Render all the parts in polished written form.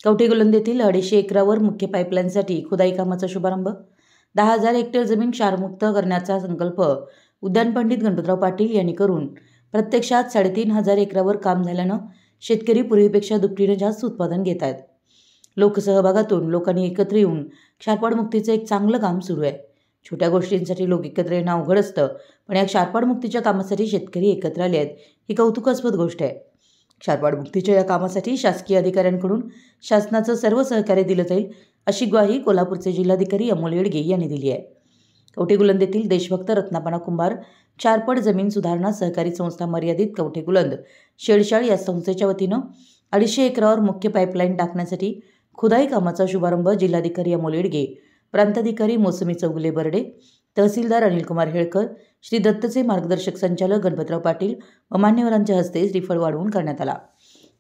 कवठे गुलंद येथील 250 एकरावर मुख्य पाईपलाईनसाठी खुदाई कामाचा शुभारंभ. 10,000 हेक्टर जमीन क्षारमुक्त करण्याचा संकल्प उद्यान पंडित गणपतराव पाटील यांनी करून प्रत्यक्षात 3,500 एकरावर काम झाल्यानं शेतकरी पूर्वीपेक्षा दुपटीने जास्त उत्पादन घेत आहेत. लोकसहभागातून लोकांनी एकत्र येऊन क्षारपाड मुक्तीचं एक चांगलं काम सुरू आहे. छोट्या गोष्टींसाठी लोक एकत्र येणं अवघड असतं, पण या क्षारपाड मुक्तीच्या कामासाठी शेतकरी एकत्र आले आहेत ही कौतुकास्पद गोष्ट आहे. क्षारपाड मुक्तीच्या या कामासाठी शासकीय अधिकाऱ्यांकडून शासनाचं सर्व सहकार्य दिलं जाईल अशी ग्वाही कोल्हापूरचे जिल्हाधिकारी अमोल येडगे यांनी दिली आहे. कवठे गुलंद येथील देशभक्त रत्नापना कुंभार क्षारपड जमीन सुधारणा सहकारी संस्था मर्यादित कवठे गुलंद शेळशाळ या संस्थेच्या वतीनं 250 एकरावर मुख्य पाईपलाईन टाकण्यासाठी खुदाई कामाचा शुभारंभ जिल्हाधिकारी अमोल येडगे, प्रांताधिकारी मोसमी चौगुले बर्डे, तहसीलदार अनिलकुमार हेळकर, श्री दत्तचे मार्गदर्शक संचालक गणपतराव पाटील व मान्यवरांच्या हस्ते श्रीफळ वाढवून करण्यात आला.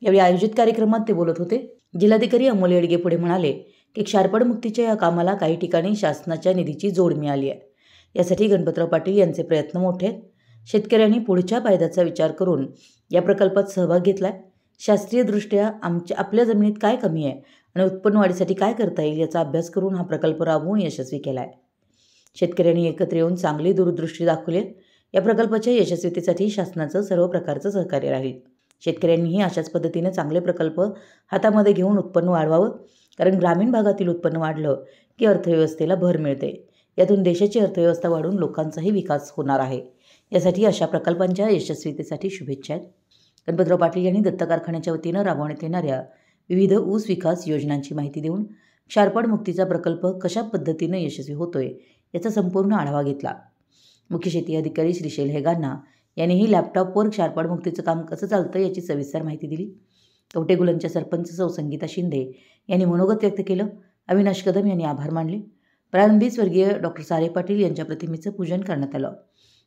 यावेळी आयोजित कार्यक्रमात ते बोलत होते. जिल्हाधिकारी अमोल येडगे पुढे म्हणाले की क्षारपाड मुक्तीच्या या कामाला काही ठिकाणी शासनाच्या निधीची जोड मिळाली आहे. यासाठी गणपतराव पाटील यांचे प्रयत्न मोठे आहेत. शेतकऱ्यांनी पुढच्या फायद्याचा विचार करून या प्रकल्पात सहभाग घेतलाय. शास्त्रीयदृष्ट्या आपल्या जमिनीत काय कमी आहे आणि उत्पन्न वाढीसाठी काय करता येईल याचा अभ्यास करून हा प्रकल्प राबवून यशस्वी केला आहे. शेतकऱ्यांनी एकत्र येऊन चांगली दूरदृष्टी दाखवली. या प्रकल्पाच्या यशस्वीतेसाठी शासनाचं सर्व प्रकारचं सहकार्य राहील. शेतकऱ्यांनीही अशाच पद्धतीने चांगले प्रकल्प हातामध्ये घेऊन उत्पन्न वाढवावं, कारण ग्रामीण भागातील उत्पन्न वाढलं की अर्थव्यवस्थेला भर मिळते. यातून देशाची अर्थव्यवस्था वाढून लोकांचाही विकास होणार आहे. यासाठी अशा प्रकल्पांच्या यशस्वीतेसाठी शुभेच्छा आहेत. गणपतराव पाटील यांनी दत्त कारखान्याच्या वतीनं राबवण्यात येणाऱ्या विविध ऊस विकास योजनांची माहिती देऊन क्षारपाड मुक्तीचा प्रकल्प कशा पद्धतीनं यशस्वी होतोय याचा संपूर्ण आढावा घेतला. मुख्य शेती अधिकारी श्रीशैल हेगांना यांनीही लॅपटॉपवर क्षारपाड मुक्तीचं काम कसं चालतं याची सविस्तर माहिती दिली. कवठे गुलंदच्या सरपंच सौ संगीता शिंदे यांनी मनोगत व्यक्त केलं. अविनाश कदम यांनी आभार मानले. प्रारंभी स्वर्गीय डॉक्टर सारे पाटील यांच्या प्रतिमेचं पूजन करण्यात आलं.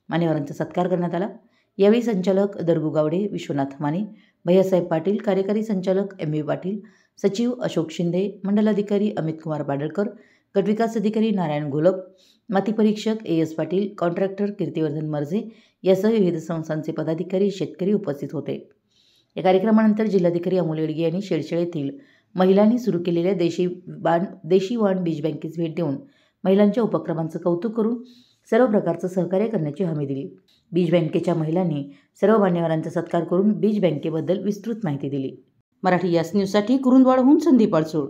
मान्यवरांचा सत्कार करण्यात आला. यावेळी संचालक दरगू गावडे, विश्वनाथ माने, भैयासाहेब पाटील, कार्यकारी संचालक एम. पाटील, सचिव अशोक शिंदे, मंडलाधिकारी अमित कुमार बाडळकर, गटविकास अधिकारी नारायण घोलप, माती परीक्षक एस पाटील, कॉन्ट्रॅक्टर कीर्तिवर्धन मर्झे यासह विविध संस्थांचे पदाधिकारी, शेतकरी उपस्थित होते. या कार्यक्रमानंतर जिल्हाधिकारी अमोल येडगे यांनी शेळशाळ येथील महिलांनी सुरू केलेल्या देशी वाण बीज बँकेस भेट देऊन महिलांच्या उपक्रमांचं कौतुक करून सर्व प्रकारचं सहकार्य करण्याची हमी दिली. बीज बँकेच्या महिलांनी सर्व मान्यवरांचा सत्कार करून बीज बँकेबद्दल विस्तृत माहिती दिली. मराठी यास न्यूजसाठी कुरुंदवाडहून संदीप अडसूळ.